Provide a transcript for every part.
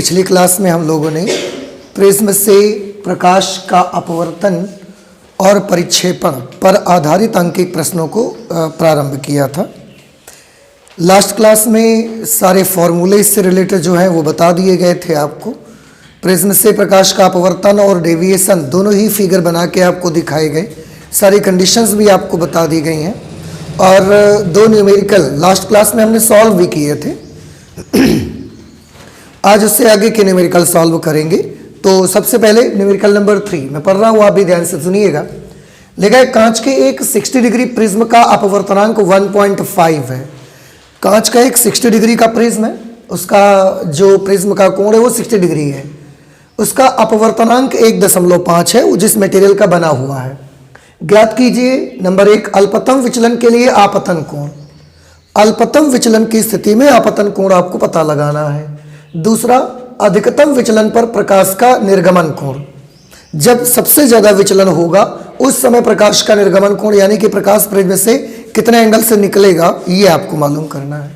पिछली क्लास में हम लोगों ने प्रिज्म से प्रकाश का अपवर्तन और परिक्षेपण पर आधारित अंकित प्रश्नों को प्रारंभ किया था। लास्ट क्लास में सारे फॉर्मूले इससे रिलेटेड जो हैं वो बता दिए गए थे आपको। प्रिज्म से प्रकाश का अपवर्तन और डेविएशन दोनों ही फिगर बना के आपको दिखाए गए, सारी कंडीशंस भी आपको बता दी गई हैं और दो न्यूमेरिकल लास्ट क्लास में हमने सॉल्व भी किए थे। आज उससे आगे के न्यूमेरिकल सॉल्व करेंगे। तो सबसे पहले न्यूमेरिकल नंबर 3 मैं पढ़ रहा हूँ, आप भी ध्यान से सुनिएगा। लिखा है कांच के एक 60 डिग्री प्रिज्म का अपवर्तनांक 1.5 है। कांच का एक 60 डिग्री का प्रिज्म है, उसका जो प्रिज्म का कोण है वो 60 डिग्री है, उसका अपवर्तनांक 1.5 है जिस मटेरियल का बना हुआ है। ज्ञात कीजिए नंबर 1 अल्पतम विचलन के लिए आपतन कोण। अल्पतम विचलन की स्थिति में आपतन कोण आपको पता लगाना है। दूसरा अधिकतम विचलन पर प्रकाश का निर्गमन कोण। जब सबसे ज्यादा विचलन होगा उस समय प्रकाश का निर्गमन कोण यानी कि प्रकाश प्रिज्म से कितने एंगल से निकलेगा ये आपको मालूम करना है।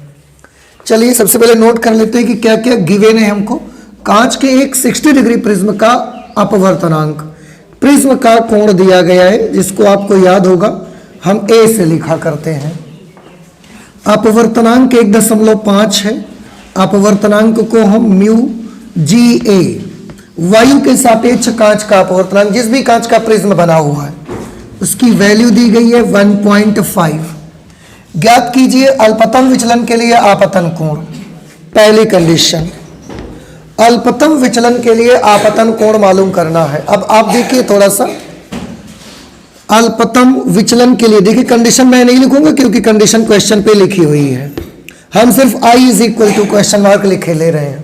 चलिए सबसे पहले नोट कर लेते हैं कि क्या क्या गिवन है हमको। कांच के एक 60 डिग्री प्रिज्म का अपवर्तनांक, प्रिज्म का कोण दिया गया है जिसको आपको याद होगा हम ए से लिखा करते हैं। अपवर्तनांक 1.5 है। अपवर्तनांक को हम म्यू जी ए, वायु के सापेक्ष कांच का अपवर्तनांक, जिस भी कांच का प्रिज्म बना हुआ है उसकी वैल्यू दी गई है 1.5। ज्ञात कीजिए अल्पतम विचलन के लिए आपतन कोण। पहली कंडीशन, अल्पतम विचलन के लिए आपतन कोण मालूम करना है। अब आप देखिए थोड़ा सा, अल्पतम विचलन के लिए देखिए, कंडीशन मैं नहीं लिखूंगा क्योंकि कंडीशन क्वेश्चन पे लिखी हुई है, हम सिर्फ I is equal to question mark लिखे ले रहे हैं।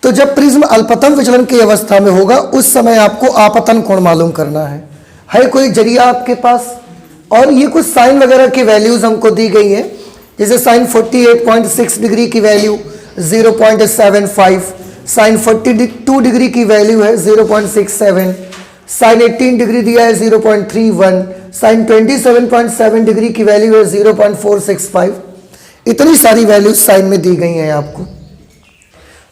तो जब प्रिज्म अल्पतम विचलन की अवस्था में होगा उस समय आपको आपतन कोण मालूम करना है कोई जरिया आपके पास, और ये कुछ साइन वगैरह की वैल्यूज हमको दी गई हैं, जैसे साइन 48.6 डिग्री की वैल्यू 0.75, साइन 42 डिग्री की वैल्यू है 0.67, साइन 18 डिग्री दिया है 0.31, साइन 27.7 डिग्री की वैल्यू है 0.465। इतनी सारी वैल्यूज साइन में दी गई हैं आपको।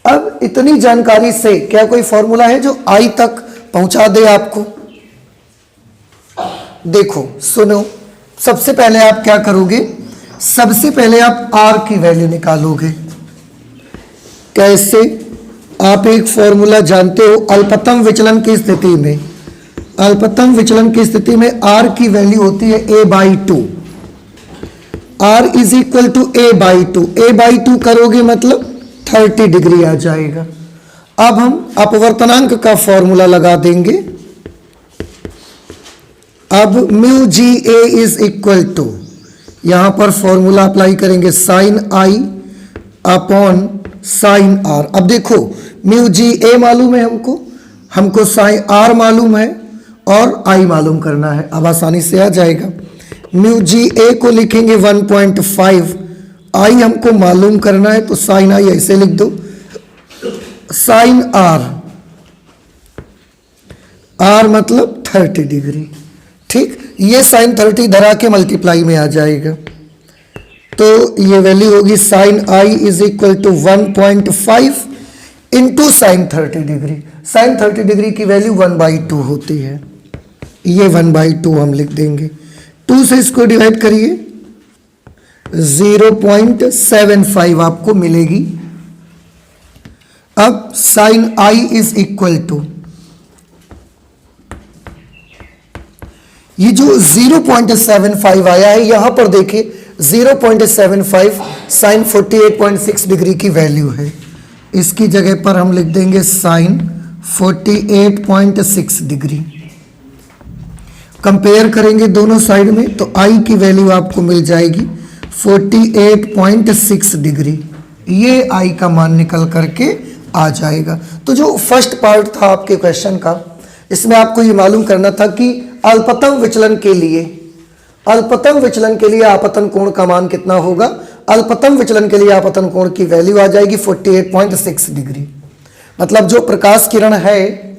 अब इतनी जानकारी से क्या कोई फॉर्मूला है जो आई तक पहुंचा दे आपको? देखो सुनो, सबसे पहले आप क्या करोगे, सबसे पहले आप आर की वैल्यू निकालोगे। कैसे? आप एक फॉर्मूला जानते हो, अल्पतम विचलन की स्थिति में, अल्पतम विचलन की स्थिति में आर की वैल्यू होती है a/2। Are is equal to a/2। a/2 करोगे मतलब 30 डिग्री आ जाएगा। अब हम अपवर्तनांक का फॉर्मूला लगा देंगे। अब mu ji A is equal to, यहां पर फॉर्मूला अप्लाई करेंगे sine i upon sine r. अब देखो म्यू जी ए मालूम है हमको साइन आर मालूम है और आई मालूम करना है। अब आसानी से आ जाएगा। म्यू जी ए को लिखेंगे 1.5, आई हमको मालूम करना है तो साइन आई ऐसे लिख दो, साइन आर, आर मतलब 30 डिग्री। ठीक, ये साइन 30 धरा के मल्टीप्लाई में आ जाएगा तो ये वैल्यू होगी sine i is equal to 1.5 into sine 30 degree. Sine 30 degree की वैल्यू 1/2 होती है, ये 1/2 हम लिख देंगे। 2 से इसको डिवाइड करिए, 0.75 आपको मिलेगी। अब sine i is equal to, ये जो 0.75 आया है यहां पर देखिए 0.75 साइन 48.6 डिग्री की वैल्यू है, इसकी जगह पर हम लिख देंगे साइन 48.6 डिग्री। कंपेयर करेंगे दोनों साइड में तो आई की वैल्यू आपको मिल जाएगी 48.6 डिग्री। ये आई का मान निकल करके आ जाएगा। तो जो फर्स्ट पार्ट था आपके क्वेश्चन का, इसमें आपको ये मालूम करना था कि अल्पतम विचलन के लिए आपतन कोण का मान कितना होगा। अल्पतम विचलन के लिए आपतन कोण की वैल्यू आ जाएगी 48.6 डिग्री। मतलब जो प्रकाश किरण है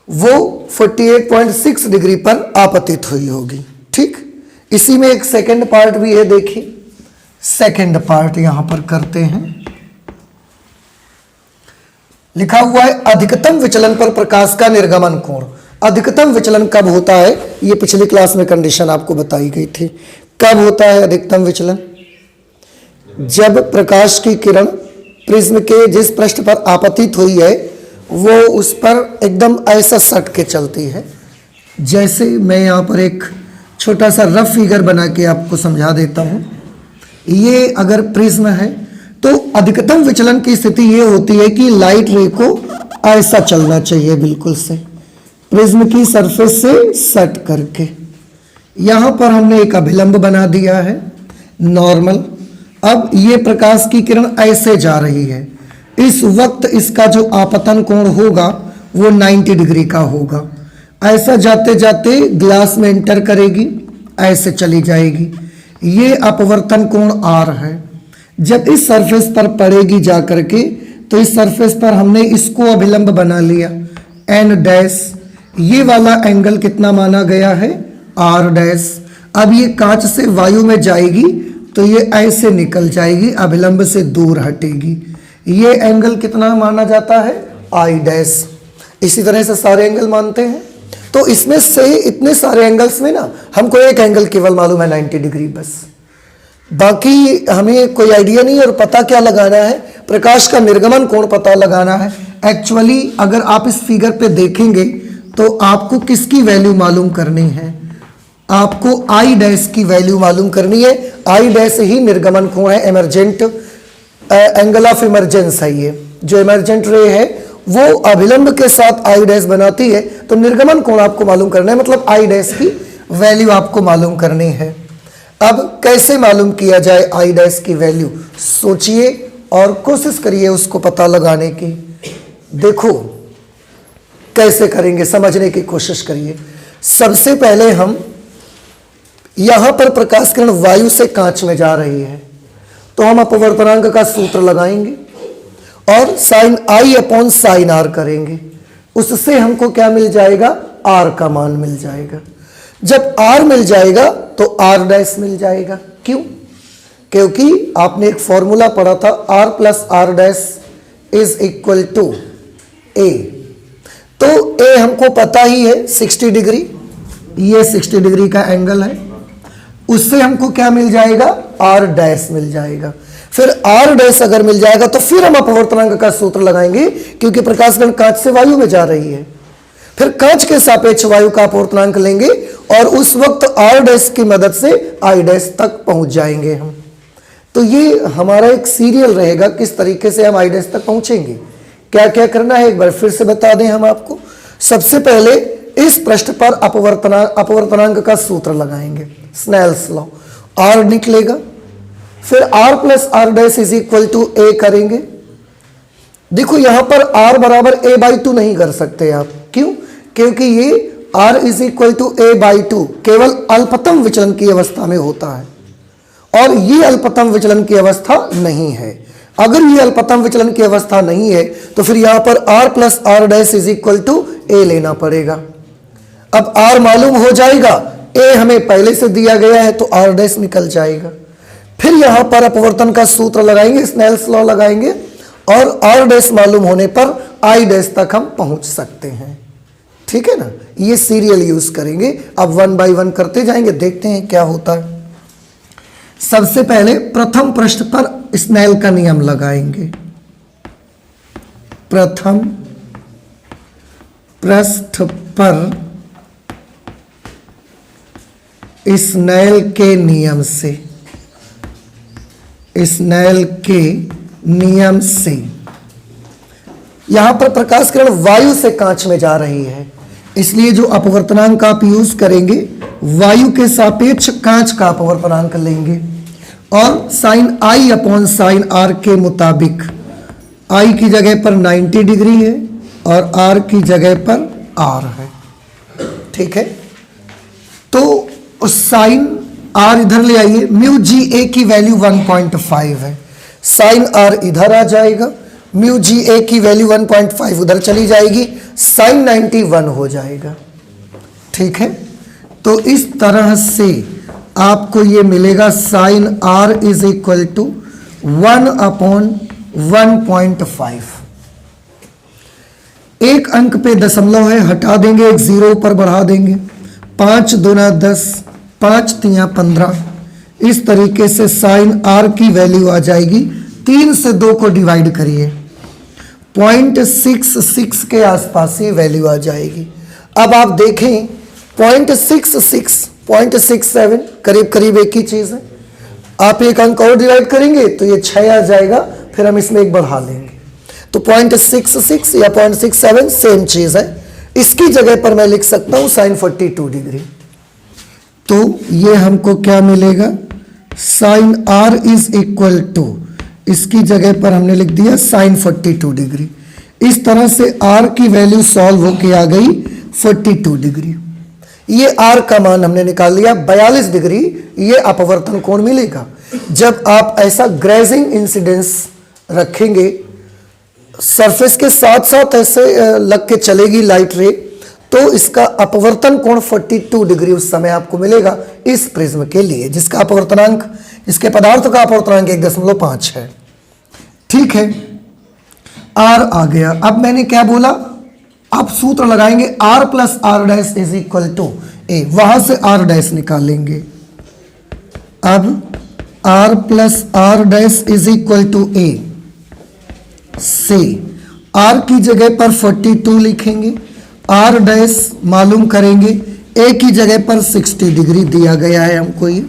वो 48.6 डिग्री पर आपतित हुई होगी। ठीक, इसी में एक सेकंड पार्ट भी है, देखिए सेकंड पार्ट यहां पर करते हैं। लिखा हुआ है अधिकतम विचलन पर प्रकाश का निर्गमन कोण। अधिकतम विचलन कब होता है, ये पिछली क्लास में कंडीशन आपको बताई गई थी। कब होता है अधिकतम विचलन? जब प्रकाश की किरण प्रिज्म के जिस पृष्ठ पर आपतित हुई है वो उस पर एकदम ऐसा सट के चलती है। जैसे मैं यहाँ पर एक छोटा सा रफ फिगर बना के आपको समझा देता हूँ। ये अगर प्रिज्म है तो अधिकतम विचलन की स्थिति ये होती है कि लाइट रे को ऐसा चलना चाहिए, बिल्कुल से प्रिज्म की सरफेस से सट करके। यहाँ पर हमने एक अभिलंब बना दिया है नॉर्मल। अब ये प्रकाश की किरण ऐसे जा रही है, इस वक्त इसका जो आपतन कोण होगा वो 90 डिग्री का होगा। ऐसा जाते जाते ग्लास में एंटर करेगी, ऐसे चली जाएगी। ये अपवर्तन कोण R है। जब इस सरफेस पर पड़ेगी जा करके तो इस सरफेस पर हमने इसको अभिलंब बना लिया N डैश। ये वाला एंगल कितना माना गया है? R dash. अब ये कांच से वायु में जाएगी तो ये ऐसे निकल जाएगी, अभिलंब से दूर हटेगी। ये एंगल कितना माना जाता है? I dash. इसी तरह से सारे एंगल मानते हैं। तो इसमें से इतने सारे एंगल्स में ना हमको एक एंगल केवल मालूम है 90 डिग्री, बस। बाकी हमें कोई आइडिया नहीं है और पता क्या लगाना है, प्रकाश का निर्गमन कोण पता लगाना है। एक्चुअली अगर आप इस फिगर पे देखेंगे तो आपको किसकी वैल्यू मालूम करनी है? आपको आई डैश की वैल्यू मालूम करनी है। आई डैश ही निर्गमन कोण है, इमर्जेंट एंगल ऑफ इमरजेंस है। ये जो इमरजेंट रे है वो अभिलंब के साथ आई डैश बनाती है, तो निर्गमन कोण आपको मालूम करना है, मतलब आई डैश की वैल्यू आपको मालूम करनी है। अब कैसे मालूम किया जाए आई डैश की वैल्यू? सोचिए और कोशिश करिए उसको पता लगाने की। देखो कैसे करेंगे, समझने की कोशिश करिए। सबसे पहले हम यहां पर प्रकाश किरण वायु से कांच में जा रही है तो हम अपवर्तनांक का सूत्र लगाएंगे और sine i upon sine r करेंगे। उससे हमको क्या मिल जाएगा? आर का मान मिल जाएगा। जब आर मिल जाएगा तो आर डैश मिल जाएगा। क्यों? क्योंकि आपने एक फॉर्मूला पढ़ा था, R plus are dash is equal to A. तो ए हमको पता ही है 60 डिग्री, ये 60 डिग्री का एंगल है। उससे हमको क्या मिल जाएगा? आर डैश मिल जाएगा। फिर आर डैश अगर मिल जाएगा तो फिर हम अपवर्तनांक का सूत्र लगाएंगे, क्योंकि प्रकाश किरण कांच से वायु में जा रही है। फिर कांच के सापेक्ष वायु का अपवर्तनांक लेंगे और उस वक्त आर डैश की मदद से आई डैश तक पहुंच जाएंगे हम। तो ये हमारा एक सीरियल रहेगा किस तरीके से हम आई डैश तक पहुंचेंगे। क्या क्या करना है एक बार फिर से बता दें हम आपको। सबसे पहले इस पृष्ठ पर अपवर्तनांक का सूत्र लगाएंगे, स्नेल्स लॉ। आर निकलेगा, फिर r plus are dash is equal to a करेंगे। देखो यहां पर आर बराबर ए बाई 2 नहीं कर सकते आप। क्यों? क्योंकि ये r is equal to A by 2 केवल अल्पतम विचलन की अवस्था में होता है और ये अल्पतम विचलन की अवस्था नहीं है। अगर ये अल्पतम विचलन की अवस्था नहीं है तो फिर यहां पर r plus are dash is equal to a लेना पड़ेगा। अब आर मालूम हो जाएगा, ए हमें पहले से दिया गया है तो आर डैश निकल जाएगा। फिर यहां पर अपवर्तन का सूत्र लगाएंगे, स्नेल्स लॉ लगाएंगे और आर डैश मालूम होने पर आई डैश तक हम पहुंच सकते हैं। ठीक है ना? ये सीरियल यूज करेंगे। अब 1 बाय 1 करते जाएंगे, देखते हैं क्या होता है। सबसे पहले प्रथम पृष्ठ पर स्नेल का नियम लगाएंगे। प्रथम पृष्ठ पर स्नेल के नियम से, स्नेल के नियम से यहां पर प्रकाश किरण वायु से कांच में जा रही है, इसलिए जो अपवर्तनांक आप यूज करेंगे वायु के सापेक्ष कांच का अपवर्तनांक लेंगे और sine i upon sine r के मुताबिक आई की जगह पर 90 डिग्री है और आर की जगह पर आर है। ठीक है? तो साइन आर इधर ले आइए, म्यू जी ए की वैल्यू 1.5 है, साइन आर इधर आ जाएगा, म्यू जी ए की वैल्यू 1.5 उधर चली जाएगी, साइन 90 1 हो जाएगा। ठीक है? तो इस तरह से आपको ये मिलेगा sine r is equal to 1 upon 1.5। एक अंक पे दशमलव है, हटा देंगे, एक जीरो ऊपर बढ़ा देंगे, 5 दूना 10, 5 तिया 15। इस तरीके से साइन आर की वैल्यू आ जाएगी। 3 से 2 को डिवाइड करिए, 0.66 के आसपास ये वैल्यू आ जाएगी। अब आप देखें 0.66, 0.67 करीब करीब एक ही चीज है। आप एक अंक और डिवाइड करेंगे तो ये 6 आ जाएगा, फिर हम इसमें एक बढ़ा लेंगे तो 0.66 या 0.67 सेम चीज है। इसकी जगह पर मैं लिख सकता हूं साइन 42 डिग्री। तो ये हमको क्या मिलेगा, sine r is equal to, इसकी जगह पर हमने लिख दिया साइन 42 डिग्री। इस तरह से आर की वैल्यू सॉल्व होके आ गई 42 डिग्री। ये आर का मान हमने निकाल लिया 42 डिग्री। ये अपवर्तन कोण मिलेगा। जब आप ऐसा ग्रेजिंग इंसिडेंस रखेंगे, सरफेस के साथ साथ ऐसे लग के चलेगी लाइट रे, तो इसका अपवर्तन कोण 42 डिग्री उस समय आपको मिलेगा इस प्रिज्म के लिए, जिसका अपवर्तनांक, इसके पदार्थ का अपवर्तनांक 1.5 है। ठीक है, आर आ गया। अब मैंने क्या बोला, आप सूत्र लगाएंगे r plus are dash is equal to a, वहां से r डैश निकालेंगे। अब r plus are dash is equal to a से r की जगह पर 42 लिखेंगे, r डैश मालूम करेंगे, a की जगह पर 60 डिग्री दिया गया है हमको ये,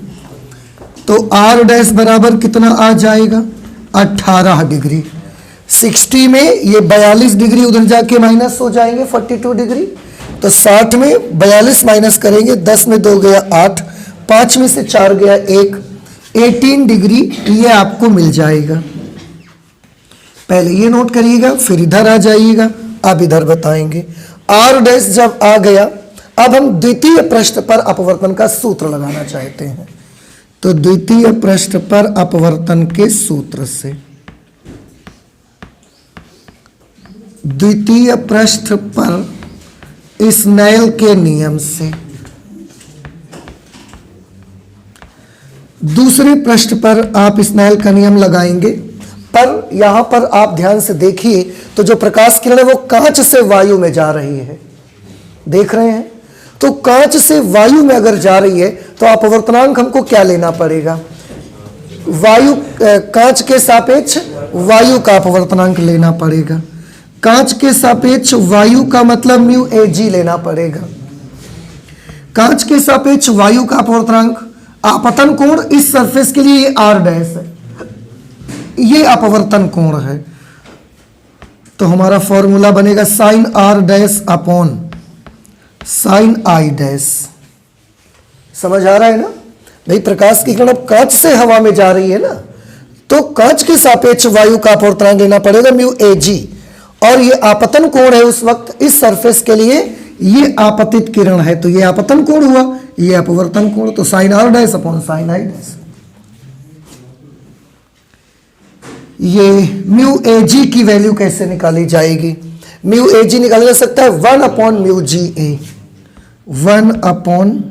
तो r डैश बराबर कितना आ जाएगा 18 डिग्री। 60 में ये 42 डिग्री उधर जाके माइनस हो जाएंगे 42 डिग्री, तो 60 में 42 माइनस करेंगे, 10 में 2 गया 8, 5 में से 4 गया 1, 18 डिग्री ये आपको मिल जाएगा। पहले ये नोट करिएगा, फिर इधर आ जाइएगा, आप इधर बताएंगे। आर डैश जब आ गया, अब हम द्वितीय पृष्ठ पर अपवर्तन का सूत्र लगाना चाहते हैं। तो द्वितीय पृष्ठ पर अपवर्तन के सूत्र से, द्वितीय पृष्ठ पर स्नेल के नियम से, दूसरे पृष्ठ पर आप स्नेल का नियम लगाएंगे। पर यहां पर आप ध्यान से देखिए तो जो प्रकाश किरण है वो कांच से वायु में जा रही है, देख रहे हैं। तो कांच से वायु में अगर जा रही है तो अपवर्तनांक हमको क्या लेना पड़ेगा, वायु, कांच के सापेक्ष वायु का अपवर्तनांक लेना पड़ेगा। कांच के सापेक्ष वायु का मतलब म्यू ए जी लेना पड़ेगा। कांच के सापेक्ष वायु का अपवर्तनांक, आपतन कोण इस सरफेस के लिए ये आर डैश है, ये अपवर्तन कोण है। तो हमारा फॉर्मूला बनेगा sine r dash upon sine i dash. समझ आ रहा है ना भाई, प्रकाश की किरण अब कांच से हवा में जा रही है ना, तो कांच के सापेक्ष वायु का अपवर्तनांक लेना पड़ेगा म्यू ए जी, और ये आपतन कोण है उस वक्त इस सरफेस के लिए, ये आपतित किरण है, तो ये आपतन कोण हुआ, ये अपवर्तन कोण, तो sine r dash upon sine i dash. ये म्यू ए जी की वैल्यू कैसे निकाली जाएगी, म्यू ए जी निकाला जा सकता है 1 upon mu ji a, 1 upon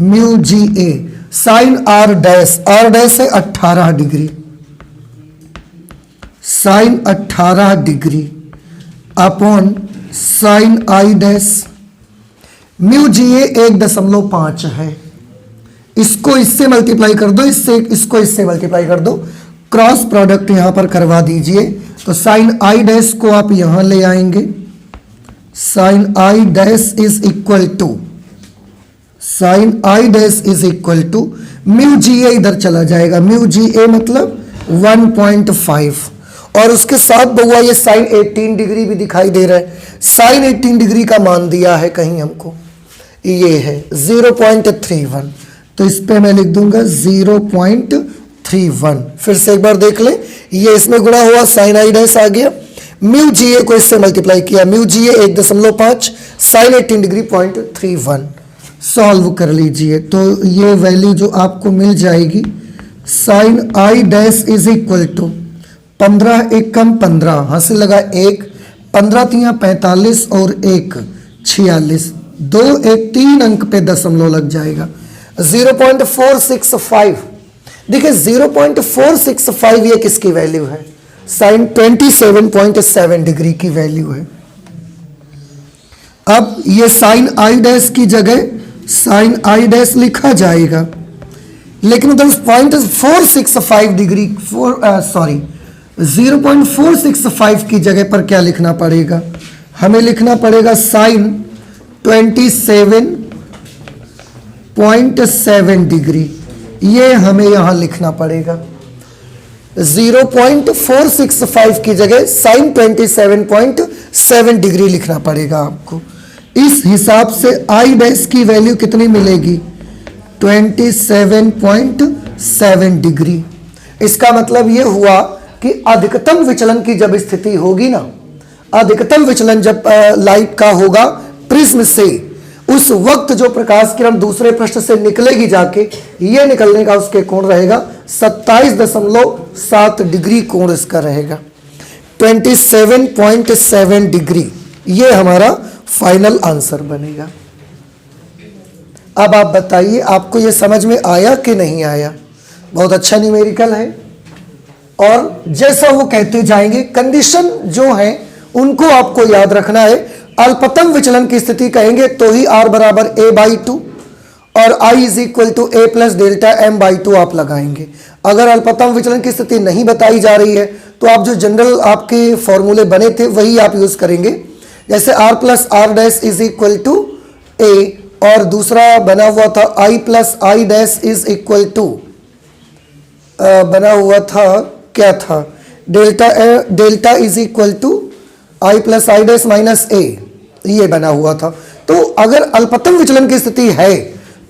mu ji a. Sine r dash, r dash है 18 degree, sine 18 degree upon sine i dash, mu जी ए 1.5 है। इसको इससे मल्टीप्लाई कर दो, इससे इसको इससे मल्टीप्लाई कर दो, क्रॉस प्रोडक्ट यहां पर करवा दीजिए। तो साइन आई डैश को आप यहां ले आएंगे, sine i dash is equal to, sine i dash is equal to mu ji a इधर चला जाएगा, म्यू जी ए मतलब 1.5, और उसके साथ बहुआ ये साइन 18 डिग्री भी दिखाई दे रहा है। साइन 18 डिग्री का मान दिया है कहीं हमको, ये है 0.31, तो इस पे मैं लिख दूंगा 0.31। फिर से एक बार देख ले, ये इसमें गुणा हुआ, साइन आई डैश आ गया, म्यू जी ए को इससे मल्टीप्लाई किया, म्यू जी ए 1.5, साइन 18 डिग्री 0.31। सॉल्व कर लीजिए तो ये वैल्यू जो आपको मिल जाएगी, sine i dash is equal to 15 एकम 15, हासिल लगा 1, 15 तिया 45 और 1 46, 2 1 3 अंक पे दशमलव लग जाएगा, 0.465। देखिए 0.465 ये किसकी वैल्यू है, साइन 27.7 डिग्री की वैल्यू है। अब ये साइन आई डैश की जगह साइन आई डैश लिखा जाएगा, लेकिन उधर पॉइंट 465 डिग्री 0.465 की जगह पर क्या लिखना पड़ेगा? हमें लिखना पड़ेगा साइन 27.7 डिग्री। ये हमें यहां लिखना पड़ेगा 0.465 की जगह साइन 27.7 डिग्री लिखना पड़ेगा आपको। इस हिसाब से आई डैश की वैल्यू कितनी मिलेगी? 27.7 डिग्री। इसका मतलब ये हुआ कि अधिकतम विचलन की जब स्थिति होगी ना, अधिकतम विचलन जब लाइट का होगा प्रिज्म से, उस वक्त जो प्रकाश किरण दूसरे पृष्ठ से निकलेगी जाके, ये निकलने का उसके कोण रहेगा 27.7 डिग्री कोण इसका रहेगा, 27.7 डिग्री। ये हमारा फाइनल आंसर बनेगा। अब आप बताइए आपको ये समझ में आया कि नहीं आया? बहुत अच्छा न्यूमेरिकल है, और जैसा वो कहते जाएंगे कंडीशन जो है उनको आपको याद रखना है। अल्पतम विचलन की स्थिति कहेंगे तो ही r बराबर a/2 और I is equal to a plus delta m/2 आप लगाएंगे। अगर अल्पतम विचलन की स्थिति नहीं बताई जा रही है तो आप जो जनरल आपके फॉर्मूले बने थे वही आप यूज करेंगे, जैसे r plus r dash is equal to a, और दूसरा बना हुआ था I plus I dash is equal to बना हुआ था, क्या था, delta is equal to I plus I dash minus a, ये बना हुआ था। तो अगर अल्पतम विचलन की स्थिति है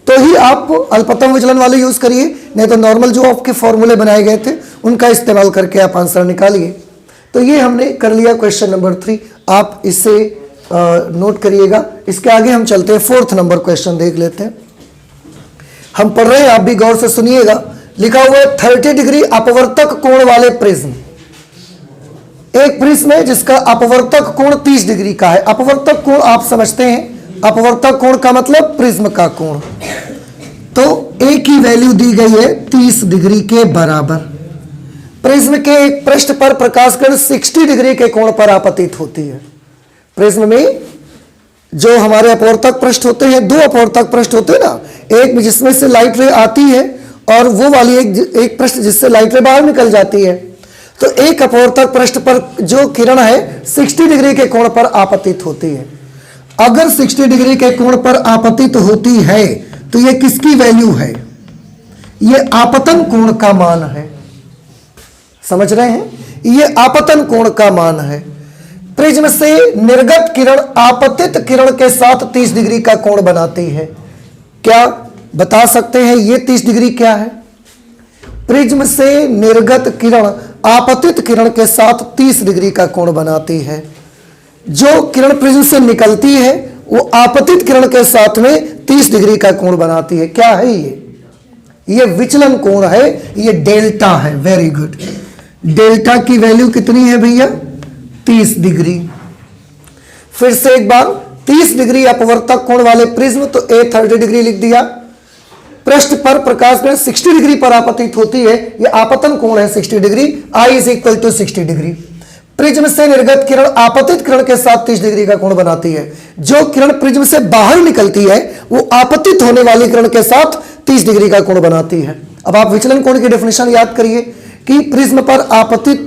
तो ही आप अल्पतम विचलन वाले यूज करिए, नहीं तो नॉर्मल जो आपके फॉर्मूले बनाए गए थे उनका इस्तेमाल करके आप आंसर निकालिए। तो ये हमने कर लिया क्वेश्चन नंबर 3, आप इसे नोट करिएगा। इसके आगे हम चलते हैं, 4th नंबर क्वेश्चन देख लेते हैं। हम पढ़ रहे हैं, आप भी गौर से सुनिएगा। लिखा हुआ है 30 डिग्री अपवर्तक कोण वाले प्रिज्म। एक प्रिज्म है जिसका अपवर्तक कोण 30 डिग्री का है। अपवर्तक कोण आप समझते हैं, अपवर्तक कोण का मतलब प्रिज्म का कोण। तो ए की वैल्यू दी गई है 30 डिग्री के बराबर। प्रिज्म के एक पृष्ठ पर प्रकाश किरण 60 डिग्री के कोण पर आपतित होती है। प्रिज्म में जो हमारे अपवर्तक पृष्ठ होते हैं, 2 अपवर्तक पृष्ठ होते हैं ना, एक जिसमें से लाइट रे आती है और वो वाली एक पृष्ठ जिससे लाइट रे बाहर निकल जाती है। तो एक अपवर्तक पृष्ठ पर जो किरण है 60 डिग्री के कोण पर आपतित होती है। अगर 60 डिग्री के कोण पर आपतित होती है तो ये किसकी वैल्यू है? ये आपतन कोण का मान है। समझ रहे हैं? ये आपतन कोण का मान है। प्रिज्म से निर्गत किरण आपतित किरण के साथ 30 डिग्री का कोण बनाती है। क्या बता सकते हैं ये 30 डिग्री क्या है? प्रिज्म से निर्गत किरण आपतित किरण के साथ 30 डिग्री का कोण बनाती है। जो किरण प्रिज्म से निकलती है वो आपतित किरण के साथ में 30 डिग्री का कोण बनाती है। क्या है ये विचलन कोण है, ये डेल्टा है। Very good. डेल्टा की वैल्यू कितनी है भैया? 30 डिग्री। फिर से एक बार, 30 डिग्री अपवर्तक कोण वाले प्रिज्म, तो ए 30 डिग्री लिख दिया। पृष्ठ पर प्रकाश किरण 60 डिग्री पर आपतित होती है, ये आपतन कोण है 60 degree. I is equal to 60 degree. Prism से निर्गत किरण आपतित किरण के साथ 30 डिग्री का कोण बनाती है। जो किरण प्रिज्म से बाहर निकलती है वो आपतित होने वाली किरण के साथ 30 डिग्री का कोण बनाती है। अब आप विचलन कोण की डेफिनेशन याद करिए कि प्रिज्म पर आपतित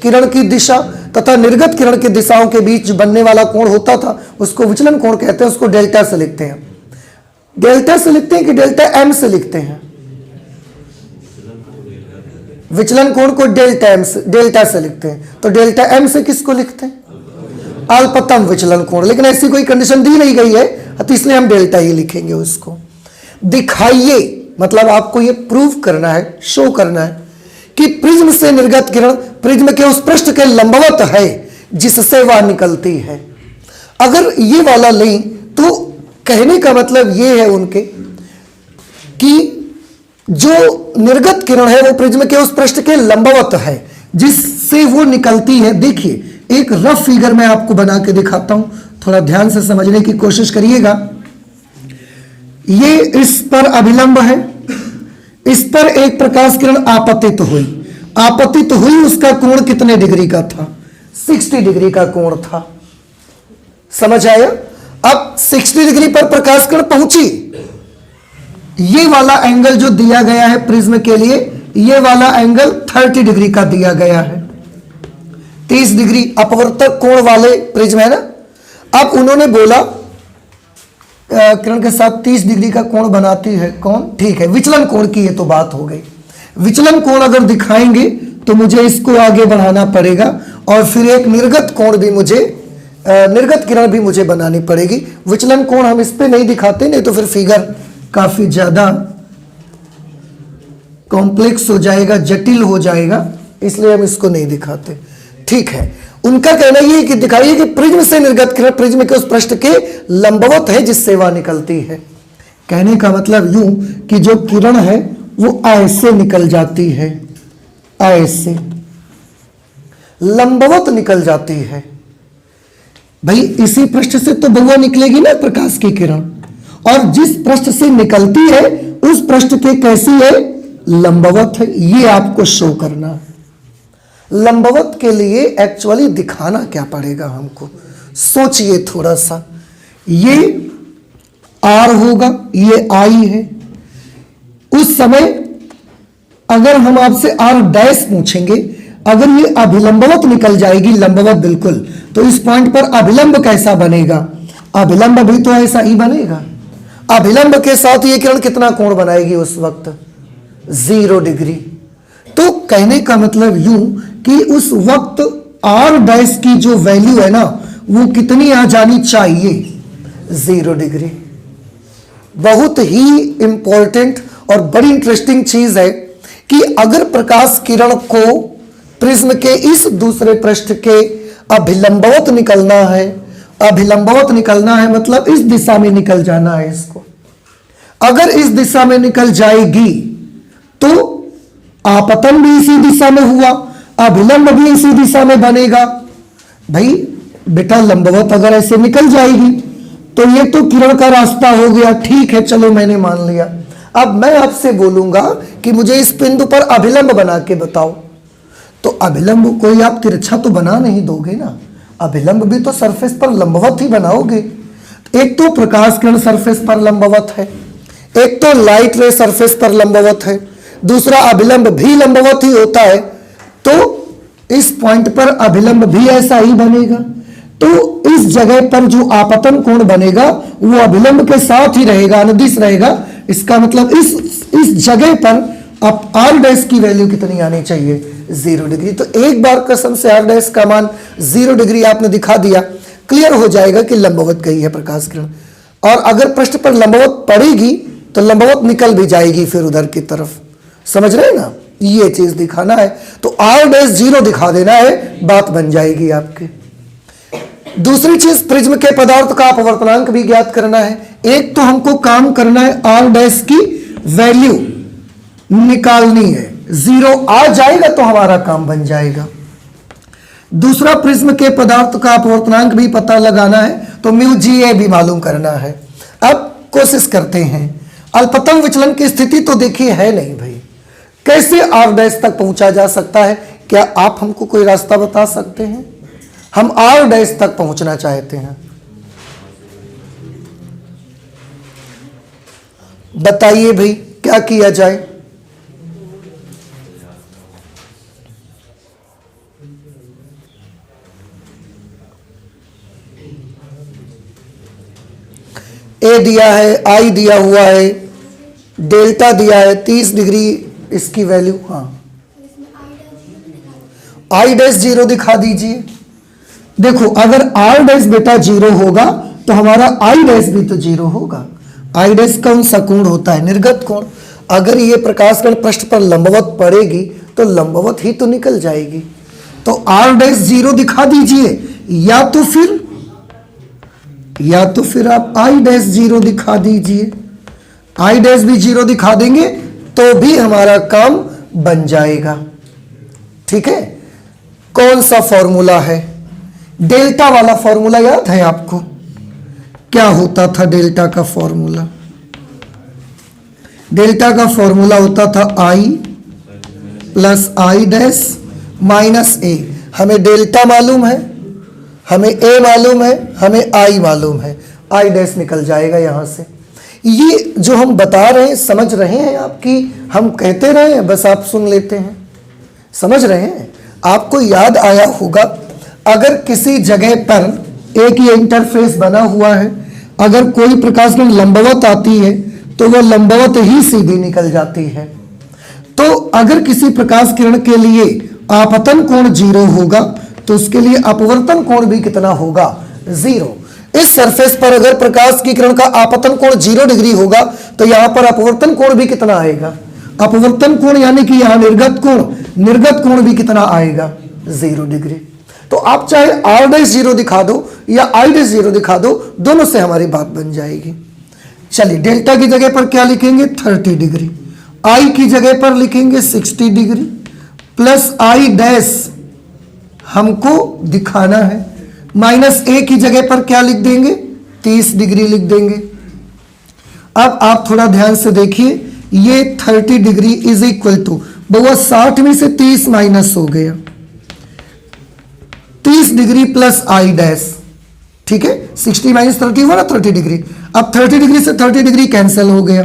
किरण की दिशा तथा निर्गत किरण की दिशाओं के बीच बनने वाला कोण होता था उसको विचलन कोण कहते हैं। उसको डेल्टा से लिखते हैं। डेल्टा से लिखते हैं कि डेल्टा एम से लिखते हैं? विचलन कोण को डेल्टा से लिखते हैं। तो डेल्टा एम से किसको लिखते हैं? अल्पतम विचलन कोण। लेकिन ऐसी कोई कंडीशन दी नहीं गई है तो इसलिए हम डेल्टा ही लिखेंगे। उसको दिखाइए, मतलब आपको ये प्रूव करना है, शो करना है कि प्रिज्म से निर्गत किरण प्रिज्म के उस पृष्ठ के लंबवत है जिससे वह निकलती है। अगर ये वाला लें तो कहने का मतलब ये है उनके कि जो निर्गत किरण है वो प्रिज्म के उस पृष्ठ के लंबवत है जिससे वो निकलती है। देखिए एक रफ फिगर मैं आपको बना के दिखाता हूं, थोड़ा ध्यान से समझने की कोशिश करिएगा। ये इस पर अभिलंब है, इस पर एक प्रकाश किरण आपतित हुई, उसका कोण कितने डिग्री का था? 60 डिग्री का कोण था। समझ आया? अब 60 डिग्री पर प्रकाश किरण पहुंची, ये वाला एंगल जो दिया गया है प्रिज्म के लिए, ये वाला एंगल 30 डिग्री का दिया गया है। 30 डिग्री अपवर्तक कोण वाले प्रिज्म है ना। अब उन्होंने बोला किरण के साथ 30 डिग्री का कोण बनाती है कौन, ठीक है, विचलन कोण की ये तो बात हो गई। विचलन कोण अगर दिखाएंगे तो मुझे इसको आगे बढ़ाना पड़ेगा और फिर एक निर्गत कोण भी मुझे, निर्गत किरण भी मुझे बनानी पड़ेगी। विचलन कोण हम इस पे नहीं दिखाते, नहीं तो फिर फिगर काफी ज्यादा कॉम्प्लेक्स हो जाएगा, जटिल हो जाएगा, इसलिए हम इसको नहीं दिखाते। ठीक है, उनका कहना यह है कि दिखाइए कि प्रिज्म से निर्गत किरण प्रिज्म के उस पृष्ठ के लंबवत है जिससे वह निकलती है। कहने का मतलब यूं कि जो किरण है वो ऐसे निकल जाती है, ऐसे लंबवत निकल जाती है। भाई इसी पृष्ठ से तो बउआ निकलेगी ना प्रकाश की किरण, और जिस पृष्ठ से निकलती है उस पृष्ठ के कैसी है, लंबवत है। ये आपको शो करना है। लंबवत के लिए एक्चुअली दिखाना क्या पड़ेगा हमको, सोचिए थोड़ा सा। ये आर होगा, ये आई है। उस समय अगर हम आपसे आर डैश पूछेंगे, अगर ये अभिलंबवत निकल जाएगी, लंबवत बिल्कुल, तो इस पॉइंट पर अभिलंब कैसा बनेगा, अभिलंब भी तो ऐसा ही बनेगा। अभिलंब के साथ ये किरण कितना कोण बनाएगी उस वक्त, 0 डिग्री। तो कहने का मतलब यूं कि उस वक्त आर डैश की जो वैल्यू है ना, वो कितनी आ जानी चाहिए, 0 डिग्री। बहुत ही इंपॉर्टेंट और बड़ी इंटरेस्टिंग चीज है कि अगर प्रकाश किरण को प्रिज्म के इस दूसरे पृष्ठ के अभिलंबवत निकलना है, अभिलंबवत निकलना है मतलब इस दिशा में निकल जाना है इसको। अगर इस दिशा में निकल जाएगी तो आपतन भी इसी दिशा में हुआ, अभिलंब भी इसी दिशा में बनेगा। भाई बेटा लंबवत अगर ऐसे निकल जाएगी तो ये तो किरण का रास्ता हो गया, ठीक है चलो मैंने मान लिया। अब मैं आपसे बोलूंगा कि मुझे इस बिंदु पर अभिलंब बना के बताओ, तो अभिलंब कोई आप तिरछा तो बना नहीं दोगे ना, अभिलंब भी तो सरफेस पर लंबवत ही बनाओगे। एक तो प्रकाश किरण सरफेस पर लंबवत है, एक तो लाइट रे सरफेस पर लंबवत है, दूसरा अभिलंब भी लंबवत ही होता है, तो इस पॉइंट पर अभिलंब भी ऐसा ही बनेगा। तो इस जगह पर जो आपतन कोण बनेगा वो अभिलंब के साथ ही रहेगा, अनुदिश रहेगा। इसका मतलब इस जगह पर अब आर डैश की वैल्यू कितनी आनी चाहिए, 0 डिग्री। तो एक बार कसम से आर डैश का मान 0 डिग्री आपने दिखा दिया, क्लियर हो जाएगा कि लंबवत गई है प्रकाश किरण। और अगर पृष्ठ पर लंबवत पड़ेगी तो लंबवत निकल भी जाएगी फिर उधर की तरफ, समझ रहे हैं ना, ये चीज दिखाना है। तो आर डैश 0 दिखा देना है, बात बन जाएगी आपकी। दूसरी चीज प्रिज्म के पदार्थ का अपवर्तनांक भी ज्ञात करना है। एक तो हमको काम करना है आर डैश की वैल्यू निकालनी है, 0 आ जाएगा तो हमारा काम बन जाएगा। दूसरा प्रिज्म के पदार्थ का अपवर्तनांक भी पता लगाना है, तो म्यू जी ए भी मालूम करना है। अब कोशिश करते हैं। अल्पतम विचलन की स्थिति तो देखिए है नहीं भाई, कैसे आर डैश तक पहुंचा जा सकता है, क्या आप हमको कोई रास्ता बता सकते हैं? हम आर डैश तक पहुंचना चाहते हैं, बताइए भाई क्या किया जाए। ए दिया है, आई दिया हुआ है, डेल्टा दिया है 30 डिग्री इसकी वैल्यू, हाँ आई डैश 0 दिखा दीजिए। देखो अगर आर डैश बेटा 0 होगा तो हमारा आई डैश भी तो 0 होगा। आई डैश कौन सा कोण होता है, निर्गत कोण। अगर ये प्रकाश किरण पृष्ठ पर लंबवत पड़ेगी तो लंबवत ही तो निकल जाएगी। तो आर डैश 0 दिखा दीजिए, या तो फिर आप आई डैश 0 दिखा दीजिए। आई डैश भी 0 दिखा देंगे तो भी हमारा काम बन जाएगा। ठीक है, कौन सा फॉर्मूला है, डेल्टा वाला फॉर्मूला याद है आपको? क्या होता था डेल्टा का फॉर्मूला? डेल्टा का फॉर्मूला होता था आई प्लस आई डैश माइनस ए। हमें डेल्टा मालूम है, हमें ए मालूम है, हमें आई मालूम है। आई डैश निकल जाएगा यहां से। ये जो हम बता रहे हैं समझ रहे हैं आपकी, हम कहते रहे हैं बस आप सुन लेते हैं, समझ रहे हैं। आपको याद आया होगा अगर किसी जगह पर एक ये इंटरफेस बना हुआ है, अगर कोई प्रकाश किरण लंबवत आती है तो वह लंबवत ही सीधी निकल जाती है। तो अगर किसी प्रकाश किरण के लिए आपतन कोण 0 होगा तो उसके लिए अपवर्तन कोण भी कितना होगा, 0। इस सरफेस पर अगर प्रकाश की किरण का आपतन कोण 0 डिग्री होगा तो यहां पर अपवर्तन कोण भी कितना आएगा, अपवर्तन कोण यानी कि यहां निर्गत कोण भी कितना आएगा, 0 डिग्री। तो आप चाहे आर डैश 0 दिखा दो या आई डैश 0 दिखा दो, दोनों से हमारी बात बन जाएगी। चलिए डेल्टा की जगह पर क्या लिखेंगे, 30 डिग्री, आई की जगह पर लिखेंगे 60 डिग्री, प्लस आई डैश हमको दिखाना है, माइनस ए की जगह पर क्या लिख देंगे, 30 डिग्री लिख देंगे। अब आप थोड़ा ध्यान से देखिए, ये 30 डिग्री इज इक्वल टू, बहुआ 60 में से 30 माइनस हो गया, 30 डिग्री प्लस आई डैश, ठीक है। 60 माइनस 30 हुआ ना 30 डिग्री। अब 30 डिग्री से 30 डिग्री कैंसिल हो गया,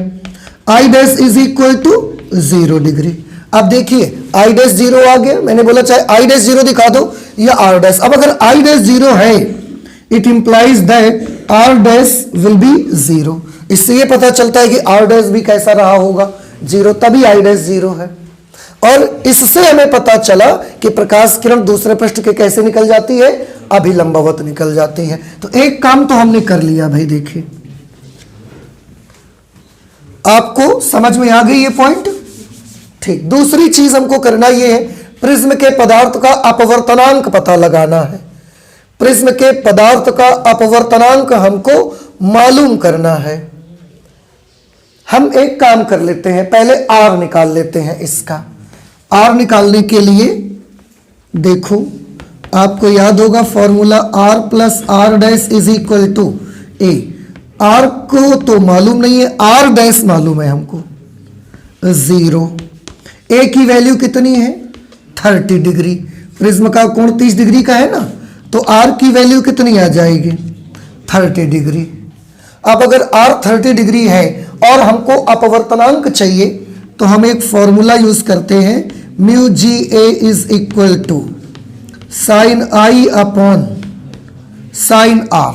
i dash is equal to 0 degree. अब देखिए आई डैश 0 आ गया, मैंने बोला चाहे आई डैश 0 दिखा दो या आर डैश। अब अगर आई डैश 0 है it implies that r dash will be 0। इससे ये पता चलता है कि आर डैश भी कैसा रहा होगा, 0, तभी आई डैश 0 है। और इससे हमें पता चला कि प्रकाश किरण दूसरे पृष्ठ के कैसे निकल जाती है, अभिलंबवत निकल जाती है। तो एक काम तो हमने कर लिया भाई, देखिए आपको समझ में आ गई ये पॉइंट, ठीक। दूसरी चीज हमको करना ये है, प्रिज्म के पदार्थ का अपवर्तनांक पता लगाना है। प्रिज्म के पदार्थ का अपवर्तनांक हमको मालूम करना है। हम एक काम कर लेते हैं, पहले आर निकाल लेते हैं इसका। आर निकालने के लिए देखो आपको याद होगा formula r plus are dash is equal to A. R को तो मालूम नहीं है, आर डैश मालूम है हमको, 0। ए की वैल्यू कितनी है, 30 डिग्री। प्रिज्म का कोण 30 डिग्री का है ना, तो आर की वैल्यू कितनी आ जाएगी, 30 डिग्री। अब अगर आर 30 डिग्री है और हमको अपवर्तनांक चाहिए तो हम एक फॉर्मूला यूज करते हैं, mu ji A is equal to sine i upon sine r.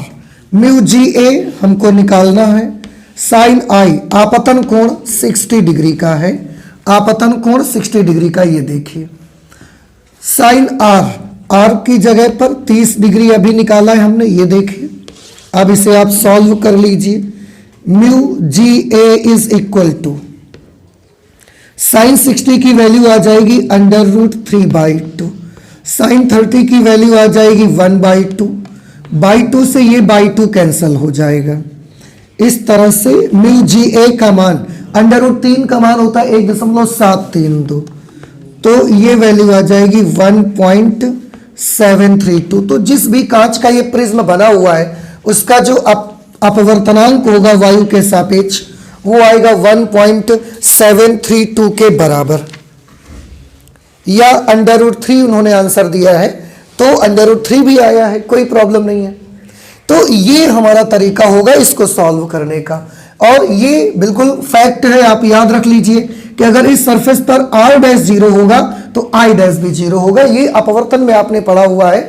Mu ji a हमको निकालना है, साइन आई आपतन कोण 60 डिग्री का है, आपतन कोण 60 डिग्री का, ये देखिए। साइन आर, आर की जगह पर 30 डिग्री अभी निकाला है हमने, ये देखिए। अब इसे आप सॉल्व कर लीजिए। Mu ji A is equal to sine 60 की वैल्यू आ जाएगी √3/2, साइन 30 की वैल्यू आ जाएगी 1/2, बाई 2 से ये बाई 2 कैंसिल हो जाएगा। इस तरह से म्यू जी ए का मान, √3 का मान होता है 1.732, तो ये वैल्यू आ जाएगी 1.732। तो जिस भी कांच का ये प्रिज्म बना हुआ है उसका जो अपवर्तनांक होगा वायु के सापेक्ष वो आएगा 1.732 के बराबर, या √3 उन्होंने आंसर दिया है तो √3 भी आया है, कोई प्रॉब्लम नहीं है। तो ये हमारा तरीका होगा इसको सॉल्व करने का। और ये बिल्कुल फैक्ट है, आप याद रख लीजिए कि अगर इस सरफेस पर आर डैश 0 होगा तो आई डैश भी 0 होगा। ये अपवर्तन में आपने पढ़ा हुआ है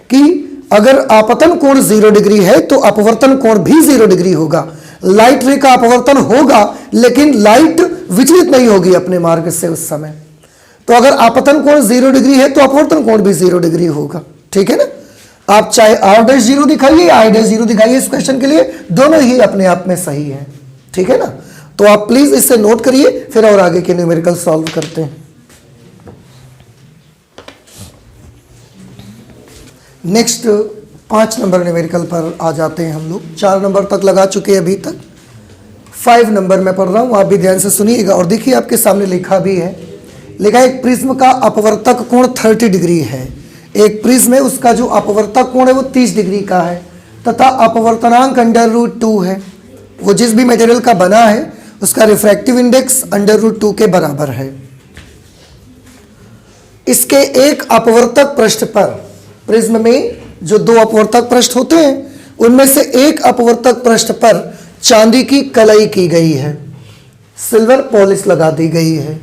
कि अगर आपतन कोण 0 डिग्री है तो अपवर्तन कोण भी 0 डिग्री होगा। लाइट रे का अपवर्तन होगा लेकिन लाइट विचलित नहीं होगी अपने मार्ग से उस समय। तो अगर आपतन कोण 0 डिग्री है तो अपवर्तन कोण भी 0 डिग्री होगा, ठीक है ना। आप चाहे आर डैश 0 दिखाइए आई डैश 0 दिखाइए, इस क्वेश्चन के लिए दोनों ही अपने आप में सही है, ठीक है ना। तो आप प्लीज इसे नोट करिए, फिर और आगे के न्यूमेरिकल सॉल्व करते हैं। नेक्स्ट 5 नंबर न्यूमेरिकल पर आ जाते हैं हम लोग। 4 नंबर तक लगा चुके हैं अभी तक, 5 नंबर मैं पढ़ रहा हूं, आप भी ध्यान से सुनिएगा। और देखिए आपके सामने लिखा भी है, लिखा है एक प्रिज्म का अपवर्तक कोण 30 डिग्री है। एक प्रिज्म है उसका जो अपवर्तक कोण है वो 30 डिग्री का है तथा अपवर्तनांक √2 है। वो जिस भी मटेरियल का बना है उसका रिफ्रैक्टिव इंडेक्स √2 के बराबर है। इसके एक अपवर्तक पृष्ठ पर, प्रिज्म में जो 2 अपवर्तक पृष्ठ होते हैं उनमें से एक अपवर्तक पृष्ठ पर चांदी की कलई की गई है, सिल्वर पॉलिश लगा दी गई है।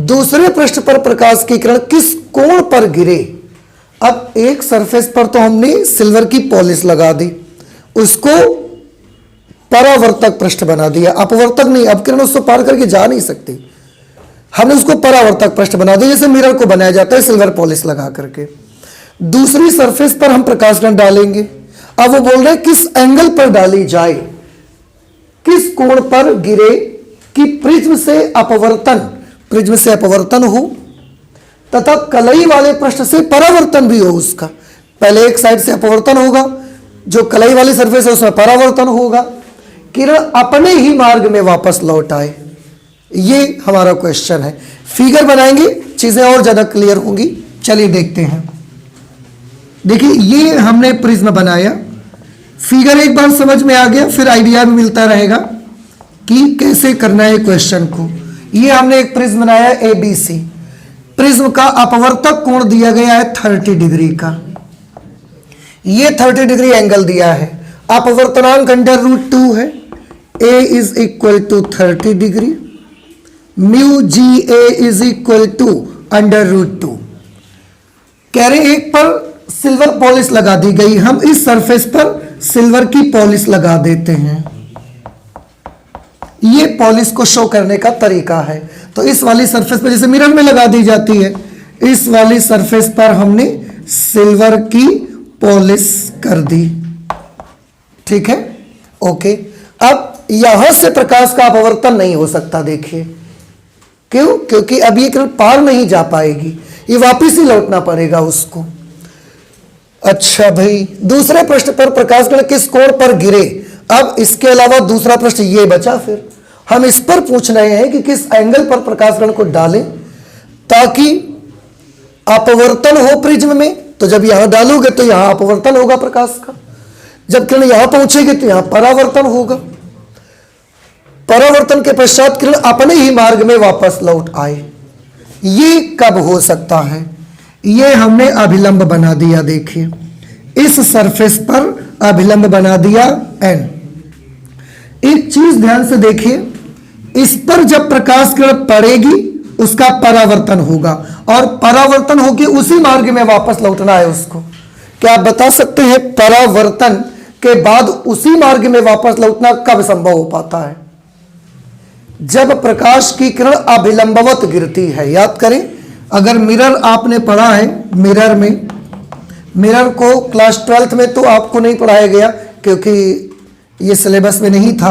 दूसरे पृष्ठ पर प्रकाश की किरण किस कोण पर गिरे। अब एक सरफेस पर तो हमने सिल्वर की पॉलिश लगा दी, उसको परावर्तक पृष्ठ बना दिया, अपवर्तक नहीं, अब किरण उसको पार करके जा नहीं सकती, हमने उसको परावर्तक पृष्ठ बना दिया, जैसे मिरर को बनाया जाता है सिल्वर पॉलिश लगा करके। दूसरी सरफेस पर हम प्रकाश किरण डालेंगे। अब वो बोल रहे हैं किस एंगल पर डाली जाए, किस कोण पर गिरे कि प्रिज्म से अपवर्तन हो तथा कलई वाले पृष्ठ से परावर्तन भी हो उसका। पहले एक साइड से अपवर्तन होगा, जो कलई वाली सरफेस है उसमें परावर्तन होगा, किरण अपने ही मार्ग में वापस लौट आए। ये हमारा क्वेश्चन है। फिगर बनाएंगे, चीजें और ज्यादा क्लियर होंगी। चलिए देखते हैं। देखिए ये हमने प्रिज्म बनाया, फिगर एक बार समझ में आ गया, फिर आइडिया भी मिलता रहेगा कि कैसे करना है क्वेश्चन को। ये हमने एक प्रिज्म बनाया ABC। प्रिज्म का अपवर्तक कोण दिया गया है 30 डिग्री का, ये 30 डिग्री एंगल दिया है। अपवर्तनांक √2 है, A is equal to 30 degree, mu GA is equal to √2। कह रहे एक पर सिल्वर पॉलिश लगा दी गई, हम इस सरफेस पर सिल्वर की पॉलिश लगा देते हैं। ये पॉलिश को शो करने का तरीका है। तो इस वाली सरफेस पर जैसे मिरर में लगा दी जाती है, इस वाली सरफेस पर हमने सिल्वर की पॉलिश कर दी, ठीक है, ओके। अब यहां से प्रकाश का अपवर्तन नहीं हो सकता, देखिए क्यों, क्योंकि अब ये किरण पार नहीं जा पाएगी, ये वापिस ही लौटना पड़ेगा उसको। अच्छा भाई, दूसरे पृष्ठ पर प्रकाश किरण किस कोण पर गिरे। अब इसके अलावा दूसरा प्रश्न ये बचा, फिर हम इस पर पूछ रहे हैं कि किस एंगल पर प्रकाश किरण को डालें ताकि अपवर्तन हो प्रिज्म में। तो जब यहां डालोगे तो यहां अपवर्तन होगा प्रकाश का, जब किरण यहां पहुंचेगी तो यहां परावर्तन होगा। परावर्तन के पश्चात किरण अपने ही मार्ग में वापस लौट आए। ये कब हो सकता है, ये हमने अभिलंब बना दिया। देखिए इस सरफेस पर अभिलंब बना दिया N। एक चीज ध्यान से देखिए, इस पर जब प्रकाश किरण पड़ेगी उसका परावर्तन होगा, और परावर्तन होकर उसी मार्ग में वापस लौटना है उसको। क्या आप बता सकते हैं परावर्तन के बाद उसी मार्ग में वापस लौटना कब संभव हो पाता है? जब प्रकाश की किरण अभिलंबवत गिरती है। याद करें, अगर मिरर आपने पढ़ा है, मिरर में, मिरर को क्लास 12th में तो आपको नहीं पढ़ाया गया क्योंकि ये सिलेबस में नहीं था,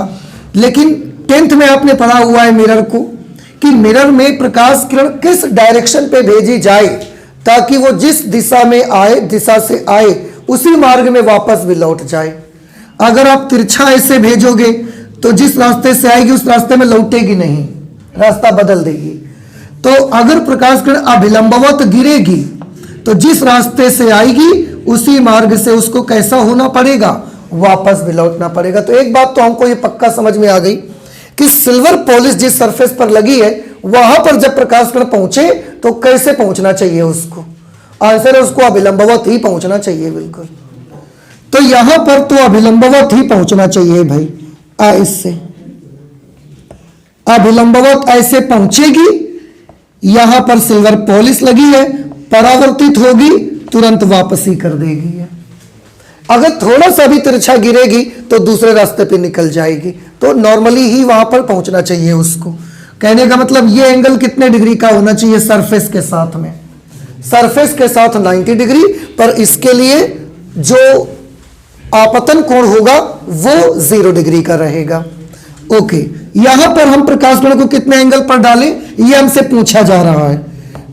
लेकिन 10th में आपने पढ़ा हुआ है मिरर को, कि मिरर में प्रकाश किरण किस डायरेक्शन पे भेजी जाए ताकि वो जिस दिशा में आए, दिशा से आए उसी मार्ग में वापस भी लौट जाए। अगर आप तिरछा ऐसे भेजोगे तो जिस रास्ते से आएगी उस रास्ते में लौटेगी नहीं, रास्ता बदल देगी। तो अगर प्रकाश किरण अभिलंबवत गिरेगी तो जिस रास्ते से आएगी उसी मार्ग से उसको कैसा होना पड़ेगा, वापस भी लौटना पड़ेगा। तो एक बात तो हमको ये पक्का समझ में आ गई कि सिल्वर पॉलिश जिस सरफेस पर लगी है वहां पर जब प्रकाश किरण पहुंचे तो कैसे पहुंचना चाहिए उसको, आंसर है उसको अभिलंबवत ही पहुंचना चाहिए, बिल्कुल। तो यहां पर तो अभिलंबवत ही पहुंचना चाहिए भाई, ऐसे अभिलंबवत ऐसे पहुंचेगी, यहां पर सिल्वर पॉलिश लगी है, परावर्तित होगी, तुरंत वापसी कर देगी। अगर थोड़ा सा भी तिरछा गिरेगी तो दूसरे रास्ते पे निकल जाएगी। तो नॉर्मली ही वहां पर पहुंचना चाहिए उसको। कहने का मतलब ये एंगल कितने डिग्री का होना चाहिए सरफेस के साथ में, सरफेस के साथ 90 डिग्री, पर इसके लिए जो आपतन कोण होगा वो 0 डिग्री का रहेगा। ओके, यहां पर हम प्रकाश किरण को कितने एंगल पर डालें ये हमसे पूछा जा रहा है।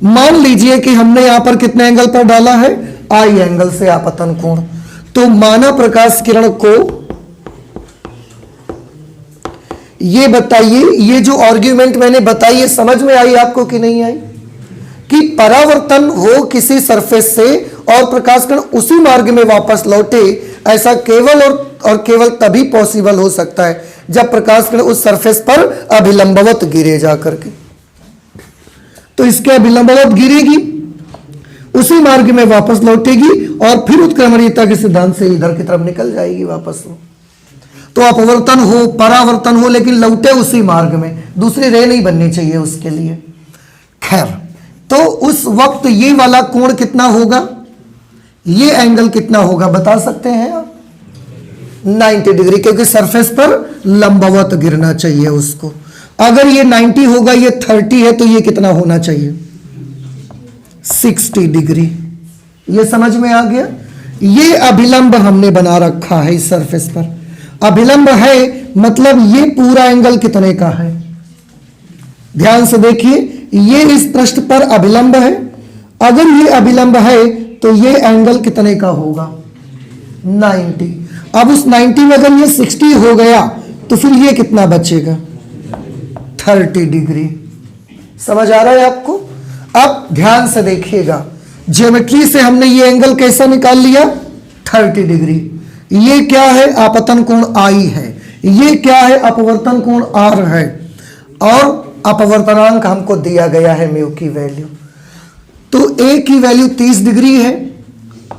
मान लीजिए कि हमने यहां पर कितने एंगल पर डाला है, आई एंगल से आपतन कोण। तो माना प्रकाश किरण को, ये बताइए, ये जो आर्ग्यूमेंट मैंने बताई ये समझ में आई आपको कि नहीं आई, कि परावर्तन हो किसी सरफेस से और प्रकाश किरण उसी मार्ग में वापस लौटे, ऐसा केवल और केवल तभी पॉसिबल हो सकता है जब प्रकाश किरण उस सरफेस पर अभिलंबवत गिरे जा करके। तो इसके अभिलंबवत गिरेगी, उसी मार्ग में वापस लौटेगी और फिर उत्क्रमणीयता के सिद्धांत से इधर की तरफ निकल जाएगी वापस। तो अपवर्तन हो परावर्तन हो लेकिन लौटे उसी मार्ग में, दूसरी रे नहीं बननी चाहिए उसके लिए। खैर, तो उस वक्त ये वाला कोण कितना होगा, ये एंगल कितना होगा बता सकते हैं आप? 90 डिग्री, क्योंकि सरफेस पर लंबवत गिरना चाहिए उसको। अगर ये 90 होगा, ये 30 है, तो ये कितना होना चाहिए? 60 डिग्री। ये समझ में आ गया? ये अभिलंब हमने बना रखा है इस सरफेस पर। अभिलंब है मतलब ये पूरा एंगल कितने का है? ध्यान से देखिए, ये इस पृष्ठ पर अभिलंब है। अगर ये अभिलंब है तो ये एंगल कितने का होगा? 90। अब उस 90 में अगर ये 60 हो गया तो फिर ये कितना बचेगा? 30 डिग्री। समझ आ रहा है आपको? अब ध्यान से देखिएगा, ज्योमेट्री से हमने ये एंगल कैसा निकाल लिया? 30 डिग्री। ये क्या है? आपतन कोण आई है। ये क्या है? अपवर्तन कोण आर है। और अपवर्तनांक हमको दिया गया है म्यू की वैल्यू। तो ए की वैल्यू 30 डिग्री है,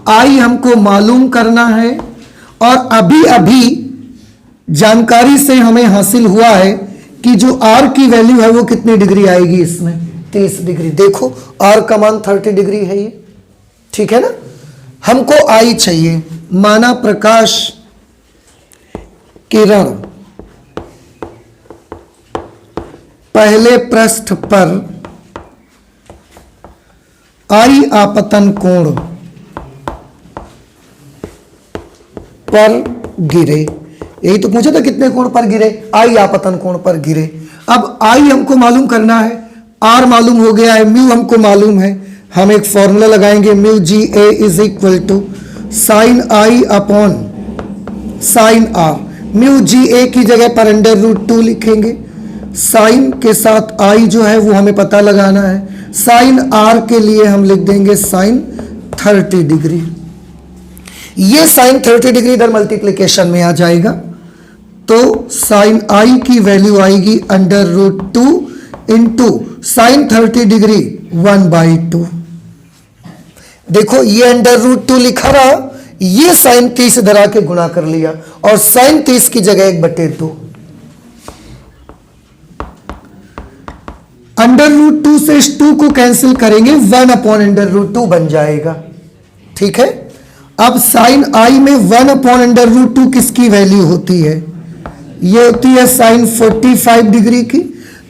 आई हमको मालूम करना है, और अभी अभी जानकारी से हमें हासिल हुआ है कि जो आर की वैल्यू है वो कितनी डिग्री आएगी इसमें? 30 डिग्री। देखो आर का मान 30 डिग्री है ये, ठीक है ना? हमको आई चाहिए। माना प्रकाश किरण पहले पृष्ठ पर आई आपतन कोण पर गिरे। यही तो पूछा था कितने कोण पर गिरे? आई आपतन कोण पर गिरे। अब आई हमको मालूम करना है, आर मालूम हो गया है, म्यू हमको मालूम है। हम एक फॉर्मूला लगाएंगे, mu ji A is equal to sine i upon sine r. Mu ji a की जगह पर √2 लिखेंगे। साइन के साथ आई जो है वो हमें पता लगाना है। साइन आर के लिए हम लिख देंगे साइन 30 डिग्री। ये साइन 30 डिग्री इधर मल्टीप्लिकेशन में आ जाएगा, तो साइन आई की वैल्यू आएगी √2 इंटू साइन 30 डिग्री 1/2। देखो ये √2 लिखा रहा, ये साइन 30 इधर आके गुणा कर लिया और साइन 30 की जगह 1/2। √2 से इस 2 को कैंसिल करेंगे, 1/√2 बन जाएगा। ठीक है, अब साइन आई में 1/√2 किसकी वैल्यू होती है? ये होती है साइन 45 डिग्री की।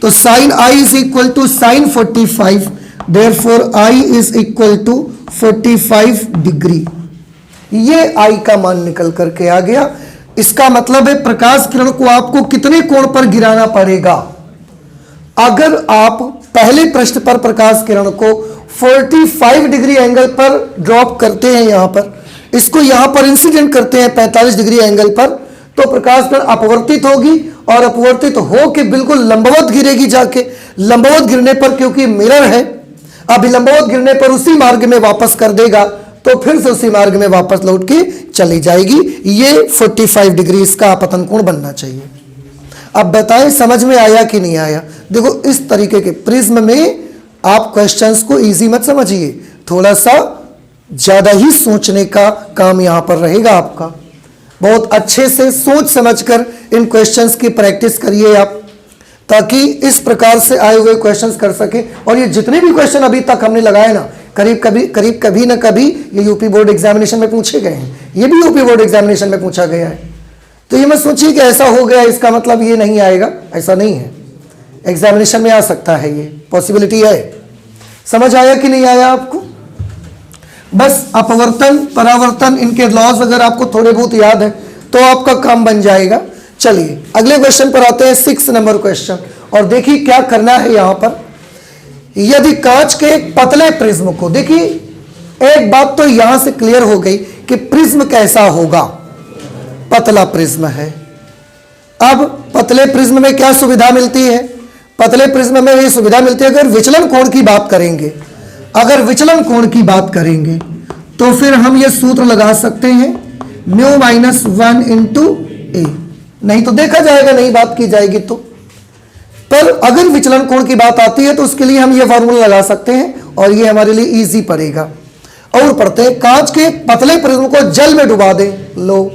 तो sine i is equal to sine 45, therefore i is equal to 45 degree. ये आई का मान निकल करके आ गया। इसका मतलब है प्रकाश किरण को आपको कितने कोण पर गिराना पड़ेगा? अगर आप पहले पृष्ठ पर प्रकाश किरण को 45 डिग्री एंगल पर ड्रॉप करते हैं, यहां पर इसको यहां पर इंसिडेंट करते हैं 45 डिग्री एंगल पर, तो प्रकाश किरण अपवर्तित होगी और अपवर्तित होकर बिल्कुल लंबवत गिरेगी जाके। लंबवत गिरने पर, क्योंकि मिरर है, अभिलंबवत गिरने पर उसी मार्ग में वापस कर देगा, तो फिर से उसी मार्ग में वापस लौट के चली जाएगी। ये 45 डिग्री इसका आपतन कोण बनना चाहिए। अब बताएं समझ में आया कि नहीं आया? देखो इस तरीके के प्रिज्म में आप क्वेश्चंस को इजी मत समझिए, थोड़ा सा ज्यादा ही सोचने का काम यहां पर रहेगा आपका। बहुत अच्छे से सोच समझकर इन क्वेश्चंस की प्रैक्टिस करिए आप, ताकि इस प्रकार से आए हुए क्वेश्चंस कर सके। और ये जितने भी क्वेश्चन अभी तक हमने लगाए ना, करीब कभी ना कभी ये यूपी बोर्ड एग्जामिनेशन में पूछे गए हैं। ये भी यूपी बोर्ड एग्जामिनेशन में पूछा गया है। तो ये मत सोचिए कि ऐसा हो गया इसका मतलब ये नहीं आएगा, ऐसा नहीं है। एग्जामिनेशन में आ सकता है, ये पॉसिबिलिटी है। समझ आया कि नहीं आया आपको? बस अपवर्तन परावर्तन इनके लॉज अगर आपको थोड़े बहुत याद है तो आपका काम बन जाएगा। चलिए अगले क्वेश्चन पर आते हैं, 6 नंबर क्वेश्चन। और देखिए क्या करना है यहां पर। यदि कांच के एक पतले प्रिज्म को, देखिए एक बात तो यहां से क्लियर हो गई कि प्रिज्म कैसा होगा, पतला प्रिज्म है। अब पतले प्रिज्म में क्या सुविधा मिलती है? पतले प्रिज्म में ये सुविधा मिलती है, अगर विचलन कोण की बात करेंगे, अगर विचलन कोण की बात करेंगे तो फिर हम ये सूत्र लगा सकते हैं μ-1 इंटू ए। नहीं तो देखा जाएगा, नहीं बात की जाएगी तो। पर अगर विचलन कोण की बात आती है तो उसके लिए हम ये फॉर्मूला लगा सकते हैं और ये हमारे लिए इजी पड़ेगा। और पढ़ते हैं, कांच के पतले प्रिज्म को जल में डुबा दें, लो,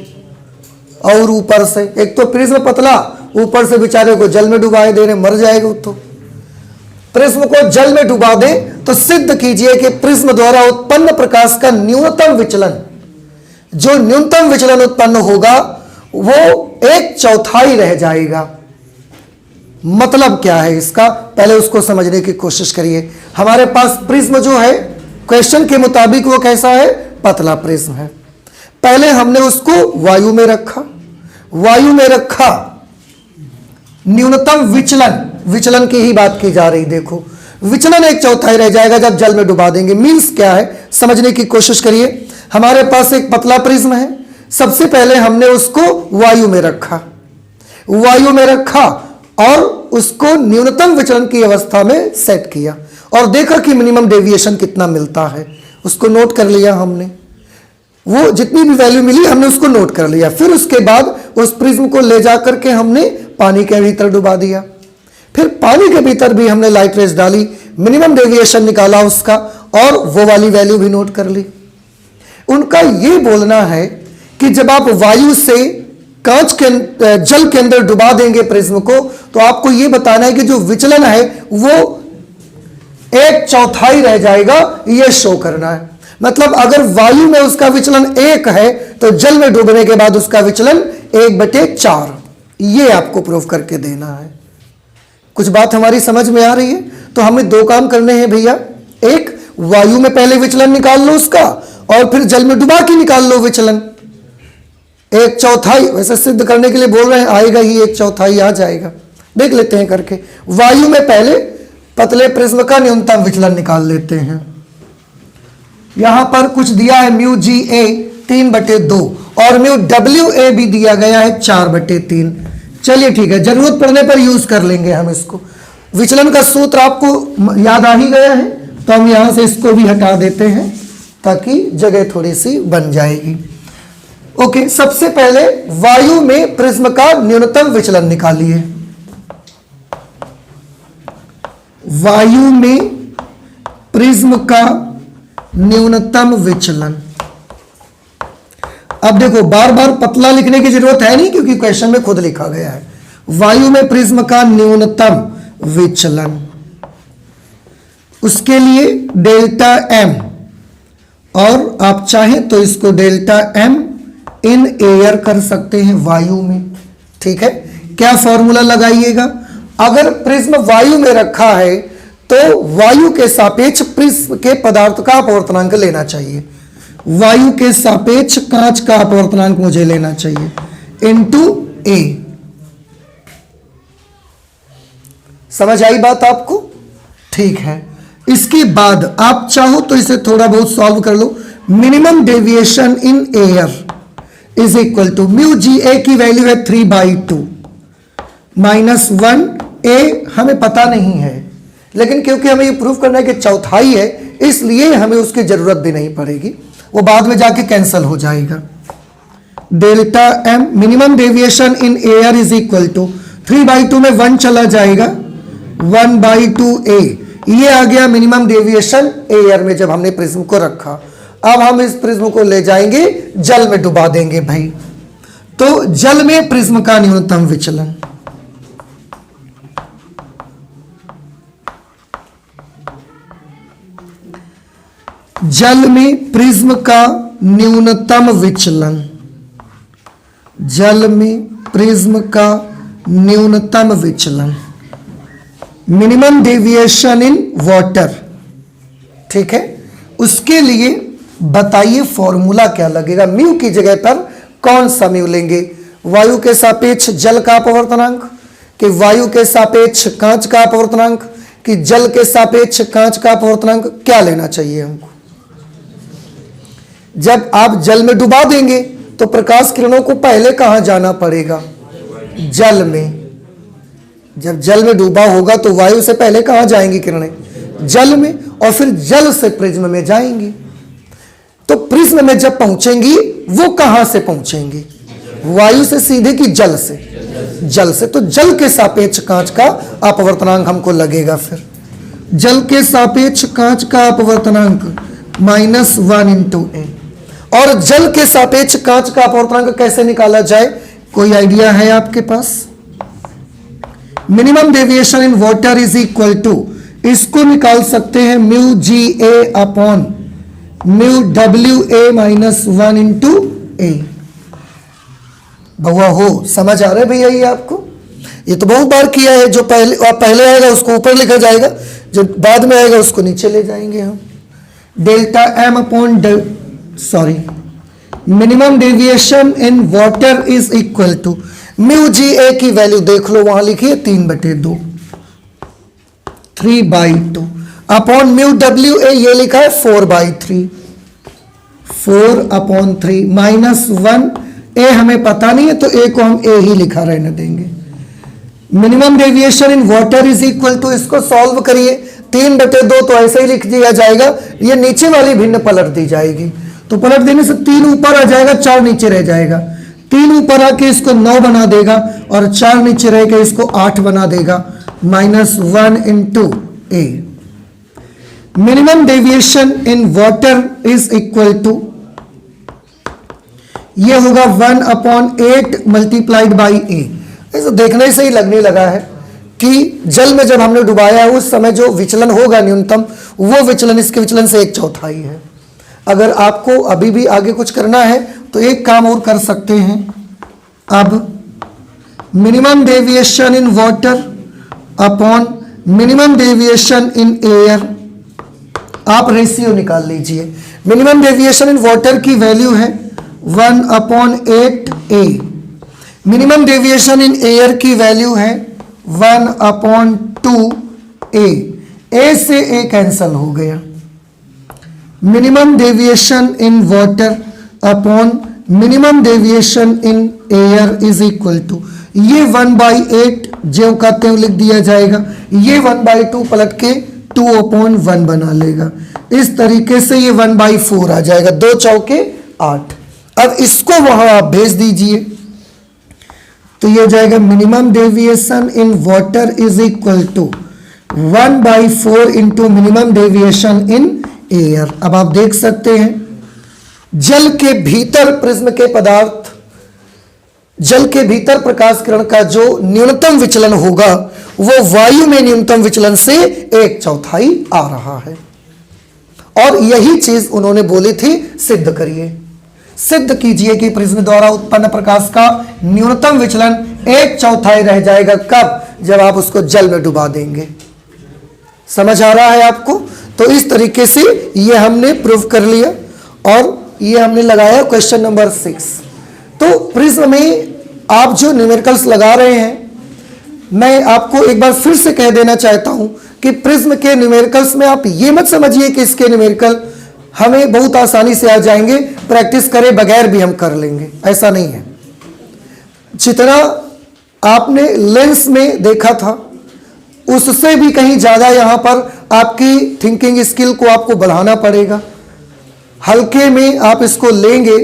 और ऊपर से, एक तो प्रिज्म पतला, ऊपर से बेचारे को जल में डुबाए दे रहे, मर जाएगा। तो प्रिज्म को जल में डुबा दें तो सिद्ध कीजिए कि प्रिज्म द्वारा उत्पन्न प्रकाश का न्यूनतम विचलन, जो न्यूनतम विचलन उत्पन्न होगा वो 1/4 रह जाएगा। मतलब क्या है इसका, पहले उसको समझने की कोशिश करिए। हमारे पास प्रिज्म जो है क्वेश्चन के मुताबिक वो कैसा है, पतला प्रिज्म है। पहले हमने उसको वायु में रखा, वायु में रखा, न्यूनतम विचलन, विचलन की ही बात की जा रही, देखो विचलन 1/4 रह जाएगा जब जल में डुबा देंगे। मीन्स क्या है, समझने की कोशिश करिए। हमारे पास एक पतला प्रिज्म है, सबसे पहले हमने उसको वायु में रखा, वायु में रखा और उसको न्यूनतम विचलन की अवस्था में सेट किया और देखा कि मिनिमम डेविएशन कितना मिलता है, उसको नोट कर लिया हमने। वो जितनी भी वैल्यू मिली हमने उसको नोट कर लिया। फिर उसके बाद उस प्रिज्म को ले जाकर के हमने पानी के भीतर डुबा दिया। फिर पानी के भीतर भी हमने लाइट रेज डाली, मिनिमम डेविएशन निकाला उसका और वो वाली वैल्यू भी नोट कर ली। उनका ये बोलना है कि जब आप वायु से कांच के जल के अंदर डुबा देंगे प्रिज्म को, तो आपको ये बताना है कि जो विचलन है वो 1/4 रह जाएगा, ये शो करना है। मतलब अगर वायु में उसका विचलन 1 है तो जल में डूबने के बाद उसका विचलन 1/4, ये आपको प्रूव करके देना है। कुछ बात हमारी समझ में आ रही है? तो हमें 2 काम करने हैं भैया, एक वायु में पहले विचलन निकाल लो उसका और फिर जल में डुबा के निकाल लो विचलन। 1/4 वैसे सिद्ध करने के लिए बोल रहे हैं, आएगा ही 1/4 आ जाएगा। देख लेते हैं करके। वायु में पहले पतले प्रिज्म का न्यूनतम विचलन निकाल लेते हैं। यहां पर कुछ दिया है μGA 3/2 और μWA भी दिया गया है 4/3। चलिए ठीक है, जरूरत पड़ने पर यूज कर लेंगे हम इसको। विचलन का सूत्र आपको याद आ ही गया है, तो हम यहां से इसको भी हटा देते हैं ताकि जगह थोड़ी सी बन जाएगी। ओके, सबसे पहले वायु में प्रिज्म का न्यूनतम विचलन निकालिए। वायु में प्रिज्म का न्यूनतम विचलन। अब देखो, बार बार पतला लिखने की जरूरत है नहीं क्योंकि क्वेश्चन में खुद लिखा गया है। वायु में प्रिज्म का न्यूनतम विचलन, उसके लिए डेल्टा m, और आप चाहें तो इसको डेल्टा m इन एयर कर सकते हैं वायु में। ठीक है, क्या फॉर्मूला लगाइएगा, अगर प्रिज्म वायु में रखा है तो वायु के सापेक्ष प्रिज्म के पदार्थ का अपवर्तनांक लेना चाहिए। वायु के सापेक्ष कांच का अपवर्तनांक मुझे लेना चाहिए इनटू a। समझ आई बात आपको? ठीक है, इसके बाद आप चाहो तो इसे थोड़ा बहुत सॉल्व कर लो। Minimum deviation in air is equal to μGA की वैल्यू है 3/2 -1 a हमें पता नहीं है, लेकिन क्योंकि हमें ये प्रूफ करना है कि चौथाई है इसलिए हमें उसकी जरूरत भी नहीं पड़ेगी, वो बाद में जाके कैंसिल हो जाएगा। Delta m minimum deviation in air is equal to 3/2 में 1 चला जाएगा, 1/2a, ये आ गया मिनिमम डेविएशन एयर में जब हमने प्रिज्म को रखा। अब हम इस प्रिज्म को ले जाएंगे जल में डुबा देंगे भाई। तो जल में प्रिज्म का न्यूनतम विचलन, जल में प्रिज्म का न्यूनतम विचलन, जल में प्रिज्म का न्यूनतम विचलन, मिनिमम डेविएशन इन वाटर। ठीक है, उसके लिए बताइए फॉर्मूला क्या लगेगा। म्यू की जगह पर कौन सा म्यू लेंगे, वायु के सापेक्ष जल का अपवर्तनांक कि वायु के सापेक्ष कांच का अपवर्तनांक कि जल के सापेक्ष कांच का अपवर्तनांक, क्या लेना चाहिए हमको? जब आप जल में डुबा देंगे तो प्रकाश किरणों को पहले कहां जाना पड़ेगा, जल में। जब जल में डूबा होगा तो वायु से पहले कहां जाएंगी किरणें, जल में, और फिर जल से प्रिज्म में जाएंगी। तो प्रिज्म में जब पहुंचेंगी वो कहां से पहुंचेंगी, वायु से सीधे कि जल से, जल से। तो जल के सापेक्ष कांच का अपवर्तनांक हमको लगेगा। फिर जल के सापेक्ष कांच का अपवर्तनांक -1 इंटू ए। और जल के सापेक्ष कांच का अपवर्तनांक कैसे निकाला जाए, कोई आइडिया है आपके पास? Minimum deviation in water is equal to, इसको निकाल सकते हैं mu ji a upon mu डब्ल्यू ए -1 इंटू ए। बहुआ हो, समझ आ रहा है भैया ये आपको? ये तो बहुत बार किया है। जो पहले आएगा उसको ऊपर लिखा जाएगा, जो बाद में आएगा उसको नीचे ले जाएंगे हम। Delta m upon sorry minimum deviation in water is equal to mu ji a की वैल्यू देख लो, वहां लिखिए 3/2 3/2 अपॉन म्यू डब्ल्यू ए ये लिखा है 4/3 4/3 -1 ए हमें पता नहीं है तो ए को हम ए ही लिखा रहने देंगे। Minimum deviation in water is equal to, इसको सॉल्व करिए 3/2 तो ऐसे ही लिख दिया जाएगा, ये नीचे वाली भिन्न पलट दी जाएगी, तो पलट देने से 3 ऊपर आ जाएगा 4 नीचे रह जाएगा। 3 ऊपर आके इसको 9 बना देगा और 4 नीचे रह के इसको 8 बना देगा, -1 into A. Minimum deviation in water is equal to, ये होगा 1/8 मल्टीप्लाइड बाई ए। ऐसे देखने से ही लगने लगा है कि जल में जब हमने डुबाया है उस समय जो विचलन होगा न्यूनतम, वो विचलन इसके विचलन से 1/4 है। अगर आपको अभी भी आगे कुछ करना है तो एक काम और कर सकते हैं। अब minimum deviation in water upon minimum deviation in air, आप रेशियो निकाल लीजिए। मिनिमम डेविएशन इन वाटर की वैल्यू है 1/8 A, minimum deviation in air की वैल्यू है 1/2 ए। ए से ए कैंसल हो गया। Minimum deviation in water upon minimum deviation in air is equal to, ये 1/8 जो का त्यों लिख दिया जाएगा, ये 1/2 पलट के 2/1 बना लेगा। इस तरीके से ये 1/4 आ जाएगा, 2 चौके 8। अब इसको वहां आप भेज दीजिए तो ये हो जाएगा minimum deviation in water is equal to 1/4 into minimum deviation in air. अब आप देख सकते हैं जल के भीतर प्रिज्म के पदार्थ, जल के भीतर प्रकाश किरण का जो न्यूनतम विचलन होगा वो वायु में न्यूनतम विचलन से 1/4 आ रहा है। और यही चीज उन्होंने बोली थी, सिद्ध करिए, सिद्ध कीजिए कि प्रिज्म द्वारा उत्पन्न प्रकाश का न्यूनतम विचलन 1/4 रह जाएगा। कब? जब आप उसको जल में डुबा देंगे। समझ आ रहा है आपको? तो इस तरीके से ये हमने प्रूव कर लिया और ये हमने लगाया क्वेश्चन नंबर 6। तो प्रिज्म में आप जो न्यूमेरिकल्स लगा रहे हैं, मैं आपको एक बार फिर से कह देना चाहता हूं कि प्रिज्म के न्यूमेरिकल्स में आप ये मत समझिए कि इसके न्यूमेरिकल हमें बहुत आसानी से आ जाएंगे, प्रैक्टिस करे बगैर भी हम कर लेंगे, ऐसा नहीं है। जितना आपने लेंस में देखा था उससे भी कहीं ज़्यादा यहाँ पर आपकी थिंकिंग स्किल को आपको बढ़ाना पड़ेगा। हल्के में आप इसको लेंगे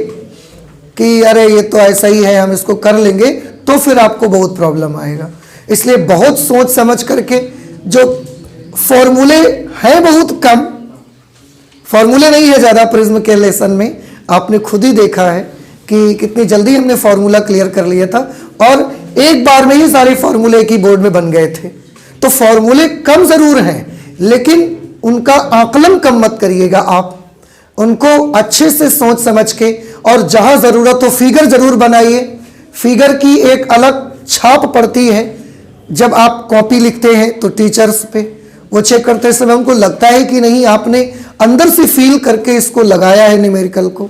कि अरे ये तो ऐसा ही है, हम इसको कर लेंगे, तो फिर आपको बहुत प्रॉब्लम आएगा। इसलिए बहुत सोच समझ करके, जो फॉर्मूले हैं बहुत कम, फॉर्मूले नहीं है ज़्यादा प्रिज्म के लेसन में, आपने खुद ही देखा है कि कितनी जल्दी हमने फॉर्मूला क्लियर कर लिया था और एक बार में ही सारे फॉर्मूले की बोर्ड में बन गए थे। तो फॉर्मूले कम ज़रूर हैं लेकिन उनका आकलन कम मत करिएगा, आप उनको अच्छे से सोच समझ के, और जहाँ ज़रूरत हो फिगर ज़रूर बनाइए। फिगर की एक अलग छाप पड़ती है जब आप कॉपी लिखते हैं तो टीचर्स पे वो चेक करते समय उनको लगता है कि नहीं आपने अंदर से फील करके इसको लगाया है न्यूमेरिकल को।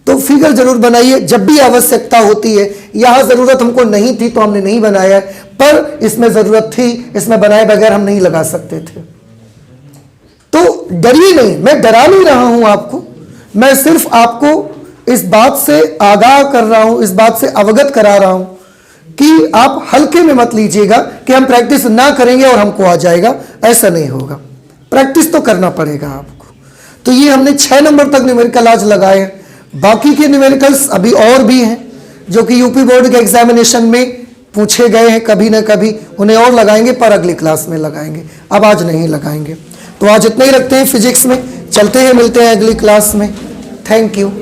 तो फिगर जरूर बनाइए जब भी आवश्यकता होती है। यहाँ ज़रूरत हमको नहीं थी तो हमने नहीं बनाया है, पर इसमें ज़रूरत थी, इसमें बनाए बगैर हम नहीं लगा सकते थे। तो डरिए नहीं, मैं डरा नहीं रहा हूं आपको, मैं सिर्फ आपको इस बात से आगाह कर रहा हूं, इस बात से अवगत करा रहा हूं कि आप हल्के में मत लीजिएगा कि हम प्रैक्टिस ना करेंगे और हमको आ जाएगा, ऐसा नहीं होगा। प्रैक्टिस तो करना पड़ेगा आपको। तो ये हमने 6 नंबर तक न्यूमेरिकल आज लगाए हैं। बाकी के न्यूमेरिकल्स अभी और भी हैं जो कि यूपी बोर्ड के एग्जामिनेशन में पूछे गए हैं, कभी ना कभी उन्हें और लगाएंगे, पर अगली क्लास में लगाएंगे, अब आज नहीं लगाएंगे। तो आज इतना ही रखते हैं फिजिक्स में। चलते हैं, मिलते हैं अगली क्लास में। Thank you.